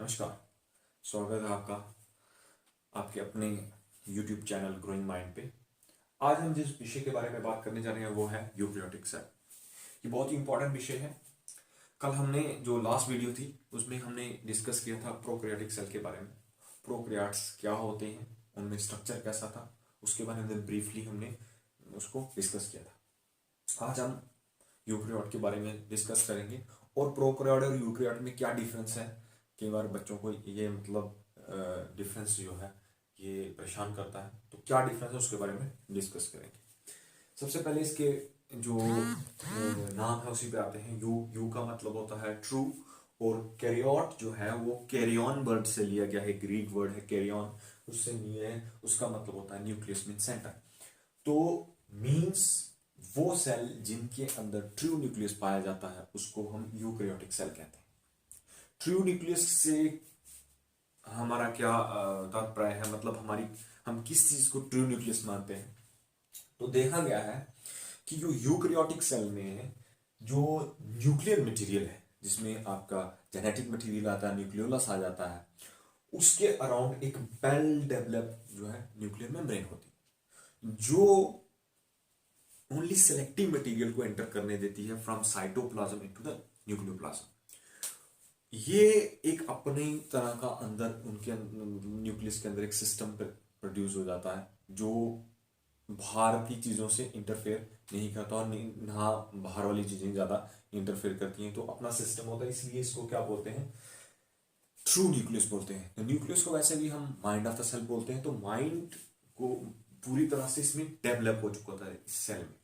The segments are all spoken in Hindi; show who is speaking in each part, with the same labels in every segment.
Speaker 1: नमस्कार। स्वागत है आपका आपके अपने YouTube चैनल ग्रोइंग माइंड पे। आज हम जिस विषय के बारे में बात करने जा रहे हैं वो है यूकेरियोटिक सेल। ये बहुत ही इंपॉर्टेंट विषय है। कल हमने जो लास्ट वीडियो थी उसमें हमने डिस्कस किया था प्रोकैरियोटिक सेल के बारे में। प्रोकैरियोट्स क्या होते हैं, उनमें स्ट्रक्चर कैसा था, उसके बारे में ब्रीफली हमने उसको डिस्कस किया था। आज हम यूकेरियोट के बारे में डिस्कस करेंगे और प्रोकैरियोट और यूकेरियोट में क्या डिफरेंस है। कई बार बच्चों को ये डिफरेंस जो है ये परेशान करता है, तो क्या डिफरेंस है उसके बारे में डिस्कस करेंगे। सबसे पहले इसके जो नाम है उसी पे आते हैं। यू का मतलब होता है ट्रू, और कैरियोट जो है वो कैरियन वर्ड से लिया गया है, ग्रीक वर्ड है कैरियन, उससे लिए है। उसका मतलब होता है न्यूक्लियस मीन सेंटर। तो मींस वो सेल जिनके अंदर ट्रू न्यूक्लियस पाया जाता है उसको हम यूकेरियोटिक सेल कहते हैं। ट्रू न्यूक्लियस से हमारा क्या तात्पर्य है, मतलब हमारी हम किस चीज को ट्रू न्यूक्लियस मानते हैं। तो देखा गया है कि जो यूकेरियोटिक सेल में जो न्यूक्लियर मटेरियल है, जिसमें आपका जेनेटिक मटेरियल आता है, न्यूक्लियोलस आ जाता है, उसके अराउंड एक वेल डेवलप जो है न्यूक्लियर मेम्ब्रेन होती है, जो ओनली सेलेक्टिव मटेरियल को एंटर करने देती है from cytoplasm into the nucleoplasm. ये एक अपने तरह का अंदर उनके न्यूक्लियस के अंदर एक सिस्टम प्रोड्यूस हो जाता है जो बाहर की चीजों से इंटरफेयर नहीं करता, और ना बाहर वाली चीजें ज्यादा इंटरफेयर करती हैं। तो अपना सिस्टम होता है, इसलिए इसको क्या बोलते हैं, ट्रू न्यूक्लियस बोलते हैं। तो न्यूक्लियस को वैसे भी हम माइंड ऑफ द सेल बोलते हैं। तो माइंड को पूरी तरह से इसमें डेवलप हो चुका था इस सेल में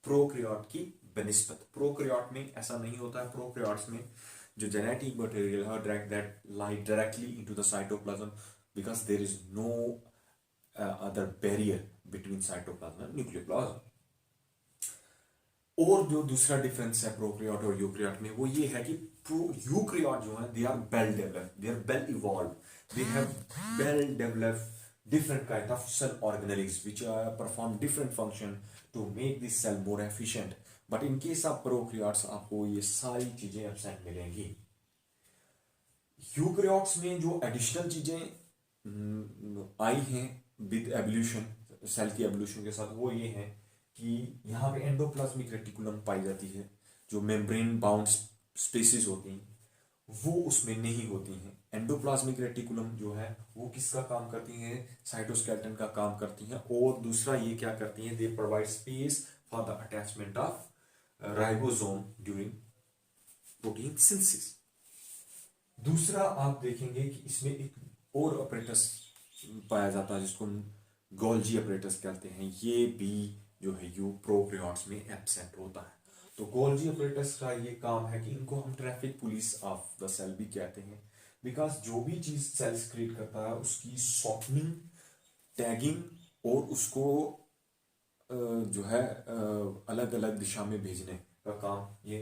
Speaker 1: प्रोकैरियोट की बनिस्बत। प्रोकैरियोट में ऐसा नहीं होता है। प्रोकैरियोट्स में जो जेनेटिक मटेरियल है that lie directly into the cytoplasm, because there is no other barrier between cytoplasm and nucleoplasm. और जो दूसरा डिफरेंस है प्रोकैरियोट और यूकेरियोट में, वो ये है कि यूकेरियोट जो है they are well developed, they are well evolved, they have well developed different kind of cell organelles which perform different function to make this cell more efficient. But in case of prokaryotes आपको ये सारी चीजें एब्सेंट मिलेंगी। यूकेरियोट्स में जो एडिशनल चीजें आई हैं विद एवोल्यूशन, सेल की एवोल्यूशन के साथ, वो ये है कि यहाँ पे एंडोप्लाज्मिक रेटिकुलम पाई जाती है। जो मेम्ब्रेन बाउंड स्पेसिस होती हैं वो उसमें नहीं होती हैं। एंडोप्लाज्मिक रेटिकुलम जो है वो किसका काम करती हैं, साइटोस्केलेटन का काम करती हैं। और दूसरा ये क्या करती हैं, they provide space for the attachment of ribosome during protein synthesis. दूसरा आप देखेंगे कि इसमें एक और ऑपरेटस पाया जाता है जिसको हम गोल्जी ऑपरेटस कहते हैं। ये भी जो है यू प्रोकैरियोट्स में एब्सेंट होता है। तो गोल्जी ऑपरेटस का ये काम है कि इनको हम traffic police of the cell भी कहते हैं, बिकॉज जो भी चीज सेल क्रिएट करता है उसकी सॉफ्टनिंग, टैगिंग और उसको जो है अलग अलग दिशा में भेजने का काम ये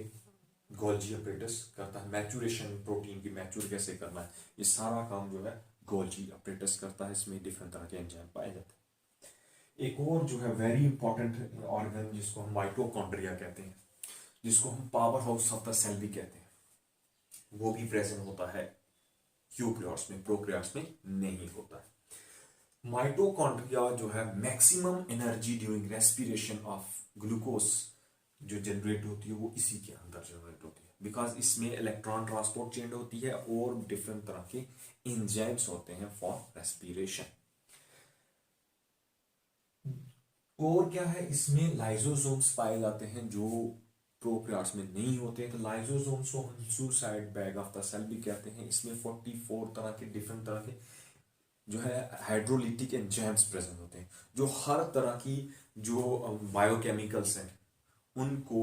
Speaker 1: गोल्जी ऑपरेटस करता है। मैचुरेशन, प्रोटीन की मैच्योर कैसे करना है, ये सारा काम जो है गोल्जी ऑपरेटस करता है। इसमें डिफरेंट तरह के एंजाइम पाए जाते हैं। एक और जो है वेरी इंपॉर्टेंट ऑर्गन जिसको हम माइटोकॉन्ड्रिया कहते हैं, जिसको हम power house of the cell भी कहते हैं, वो भी प्रेजेंट होता है यूकेरियोट्स में, प्रोकैरियोट्स में नहीं होता है। माइटोकॉन्ड्रिया जो है maximum energy during respiration of glucose जो जनरेट होती है वो इसी के अंदर जनरेट होती है, बिकॉज इसमें इलेक्ट्रॉन ट्रांसपोर्ट चेंज होती है और डिफरेंट तरह के एंजाइम्स होते हैं फॉर रेस्पिरेशन। और क्या है, इसमें लाइसोसोम्स पाए जाते हैं जो प्रोकैरियोट्स में नहीं होते हैं। तो लाइसोसोम्स को हम suicide bag of the cell भी कहते हैं। इसमें 44 तरह के डिफरेंट तरह के जो है हाइड्रोलिटिक एंजाइम्स प्रेजेंट होते हैं, जो हर तरह की जो बायोकेमिकल्स हैं उनको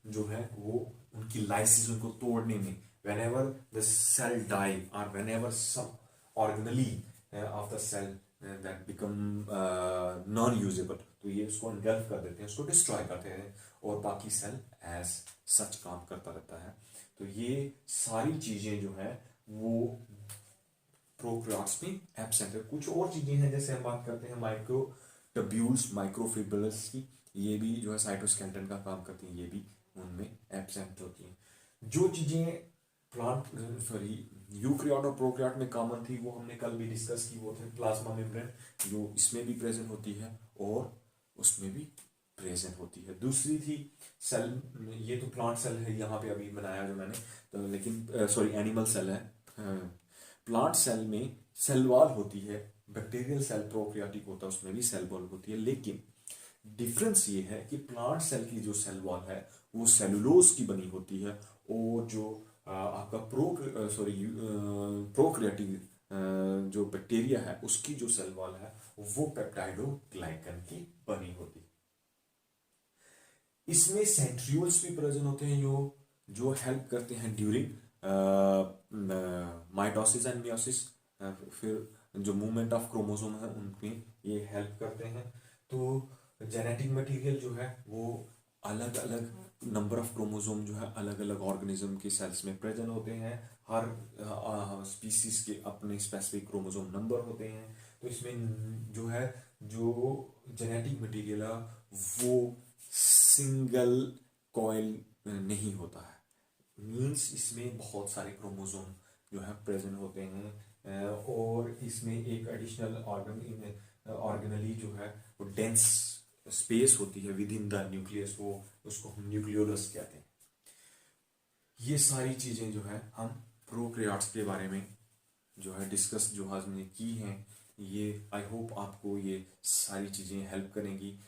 Speaker 1: जो है वो उनकी लाइसिस उनको तोड़ने में, whenever the cell die or whenever some organelle of the cell that become non usable, तो ये उसको engulf कर देते हैं, उसको डिस्ट्रॉय करते हैं और बाकी सेल एज सच काम करता रहता है। तो ये सारी चीजें जो है वो प्रोकैरियोट्स में एब्सेंट है। कुछ और चीजें हैं, जैसे हम बात करते हैं माइक्रो टब्यूल्स, माइक्रोफिब्रिल्स की, ये भी जो है साइटोस्केलेटन का काम करती हैं, ये भी उनमें एब्सेंट होती हैं। जो चीजें प्लांट सॉरी यूक्रियोट और प्रोक्रियोट में कॉमन थी, वो हमने कल भी डिस्कस की, वो थे प्लाज्मा मेम्ब्रेन, जो इसमें भी प्रेजेंट होती है और उसमें भी प्रेजेंट होती है। दूसरी थी सेल, ये तो प्लांट सेल है यहाँ पे अभी बनाया जो मैंने, तो लेकिन सॉरी एनिमल सेल है। प्लांट सेल में सेल वॉल होती है, बैक्टीरियल सेल प्रोकैरियोटिक होता है उसमें भी सेल वॉल होती है, लेकिन डिफरेंस ये है कि प्लांट सेल की जो सेल वॉल है वो सेलुलोज की बनी होती है, और जो आपका प्रोकैरियोटिक जो बैक्टीरिया है उसकी जो सेल वॉल है वो पेप्टाइडोग्लाइकन की बनी होती है। इसमें सेंट्रियोल्स भी प्रेजेंट होते हैं जो जो हेल्प करते हैं ड्यूरिंग माइटोसिस एंड मियोसिस, फिर जो मूवमेंट ऑफ क्रोमोसोम है उनमें ये हेल्प करते हैं। तो जेनेटिक मटेरियल जो है वो अलग अलग नंबर ऑफ क्रोमोसोम जो है अलग अलग ऑर्गेनिज्म के सेल्स में प्रेजेंट होते हैं, हर स्पीसीज के अपने स्पेसिफिक क्रोमोसोम नंबर होते हैं। तो इसमें जो है जो जेनेटिक मटेरियल है वो सिंगल कॉइल नहीं होता है, मीन्स इसमें बहुत सारे क्रोमोसोम जो है प्रेजेंट होते हैं, और इसमें एक एडिशनल ऑर्गेनली जो है वो डेंस स्पेस होती है विद इन द न्यूक्लियस, वो उसको हम न्यूक्लियोलस कहते हैं। ये सारी चीजें जो है हम प्रोकैरियोट्स के बारे में जो है डिस्कस जो हमने की हैं, ये आई होप आपको ये सारी चीजें हेल्प करेंगी।